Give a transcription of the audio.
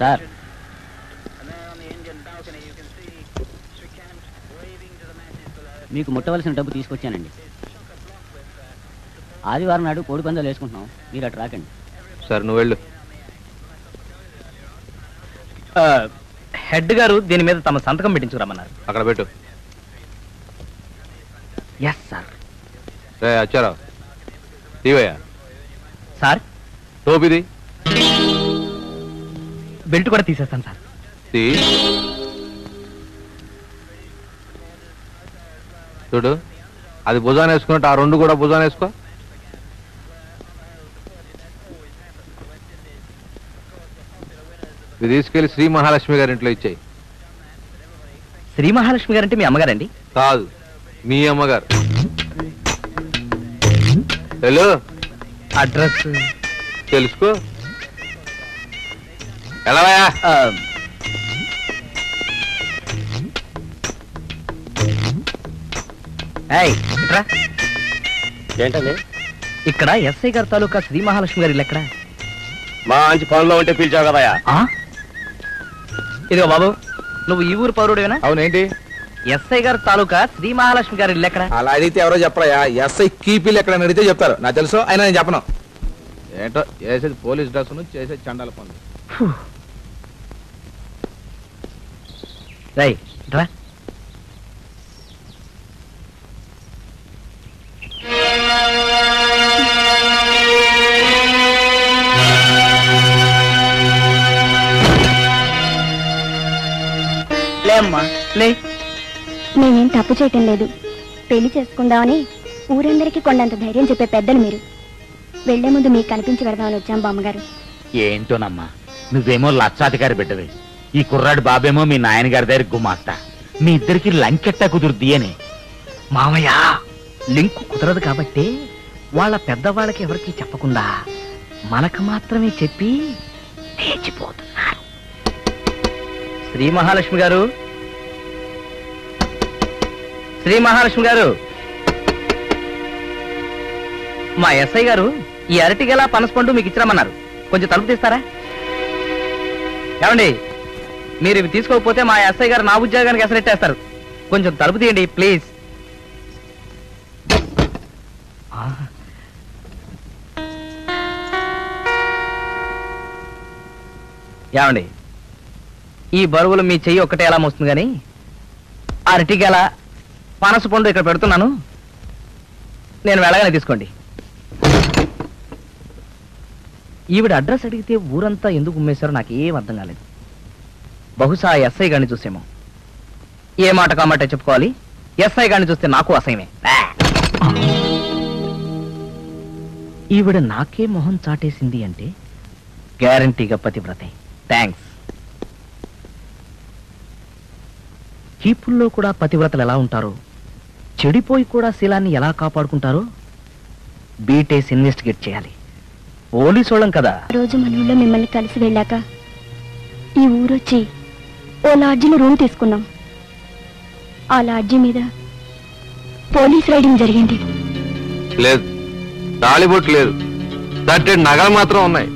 Sir, మీకు ముట్టవలసిన డబ్బు తీసుకొచ్చానండి. ఆదివారం నాడు కోడి పందాలు వేసుకుంటున్నాం, మీరు అటు రాకండి. సార్ నువ్వు వెళ్ళు. హెడ్ గారు దీని మీద తమ సంతకం పెట్టించుకురమ్మన్నారు. అక్కడ పెట్టు. Yes sir. రే అచ్చారావు, తీవయ్యా. సార్, టోపీది. బెల్ట్ కూడా తీసేస్తాను సార్. చూడు, అది భుజాన్ని వేసుకున్నట్టు ఆ రెండు కూడా భుజాన్ని వేసుకో. ఇది తీసుకెళ్లి శ్రీ మహాలక్ష్మి గారి ఇంట్లో ఇచ్చాయి. శ్రీ మహాలక్ష్మి గారంటే మీ అమ్మగారండి? కాదు, మీ అమ్మగారు. హలో, అడ్రస్ తెలుసుకో. ఎలా ఏంటండి? ఇక్కడ ఎస్ఐ గారి తాలూకా శ్రీ మహాలక్ష్మి గారి ఇల్లు ఎక్కడ? మంచి పనులో ఉంటే పిలిచావు కదయా. ఇదిగో బాబు, నువ్వు ఈ ఊరు పౌరుడేనా? అవునేంటి? ఎస్ఐ గారి తాలూకా శ్రీ మహాలక్ష్మి గారి ఇల్లు ఎక్కడ? అలా అడిగితే ఎవరో చెప్పరా? ఎస్ఐ కీపీలు ఎక్కడ అడిగితే చెప్తారు. నాకు తెలుసు, అయినా నేను చెప్పను. ఏంటో చేసేది పోలీస్ డ్రెస్, చేసేది చండాల పనులు. రై రా. లేమ్మా లే. మేమేం తప్పు చేయటం లేదు. పెళ్లి చేసుకుందామని ఊరందరికీ కొండంత ధైర్యం చెప్పే పెద్దలు మీరు. వెళ్లే ముందు మీకు కనిపించి పెడదామని వచ్చాం బామ్మగారు. ఏంటోనమ్మా, నువ్వేమో లక్షాధికారి బిడ్డవి, ఈ కుర్రాడు బాబేమో మీ నాయనగారి దగ్గర గుమాస్తా. మీ ఇద్దరికి లంకెట్టా కుదురుద్ది అని. మామయ్య, లింకు కుదరదు కాబట్టి వాళ్ళ పెద్దవాళ్ళకి ఎవరికి చెప్పకుండా మనకు మాత్రమే చెప్పి లేచిపోతున్నారు. శ్రీ మహాలక్ష్మి గారు, శ్రీ మహాలక్ష్మి గారు, మా ఎస్ఐ గారు ఈ అరటిగల పనసపండు మీకు ఇచ్చిరమ్మన్నారు. కొంచెం తలుపు తీస్తారా? ఏమండి, మీరు ఇవి తీసుకోకపోతే మా ఎస్ఐ గారు నా ఉద్యోగానికి ఎసరెట్టేస్తారు. కొంచెం తలుపు తీయండి ప్లీజ్. ఏమండి, ఈ బరువులు మీ చెయ్యి ఒక్కటే ఎలా మోస్తుంది కానీ అరటిగల పనసపండు ఇక్కడ పెడుతున్నాను, నేను వెళ్ళగానే తీసుకోండి. ఈవిడ అడ్రస్ అడిగితే ఊరంతా ఎందుకు ఉమ్మేశారో నాకేం అర్థం కాలేదు. బహుశా ఎస్ఐ గారిని చూసేమో. ఏ మాట కామాట చెప్పుకోవాలి, ఎస్ఐ గారిని చూస్తే నాకు అసహ్యమే. ఈవిడ నాకే మొహం చాటేసింది అంటే గ్యారంటీగా పతివ్రతే. థ్యాంక్స్. కీపుల్లో కూడా పతివ్రతలు ఎలా ఉంటారో, చెడిపోయి కూడా శీలాన్ని ఎలా కాపాడుకుంటారో బీటేస్ ఇన్వెస్టిగేట్ చేయాలి. పోలీసు వాళ్ళం కదా. రోజు మన ఊళ్ళో మిమ్మల్ని కలిసి వెళ్ళాక ఈ ఊరొచ్చి ఓ లాడ్జిలో రూమ్ తీసుకున్నాం. ఆ లాడ్జి మీద పోలీస్ రైడింగ్ జరిగింది. లేదు, తాళిబొట్టు లేదు, తట్టెడు నగలు మాత్రం ఉన్నాయి.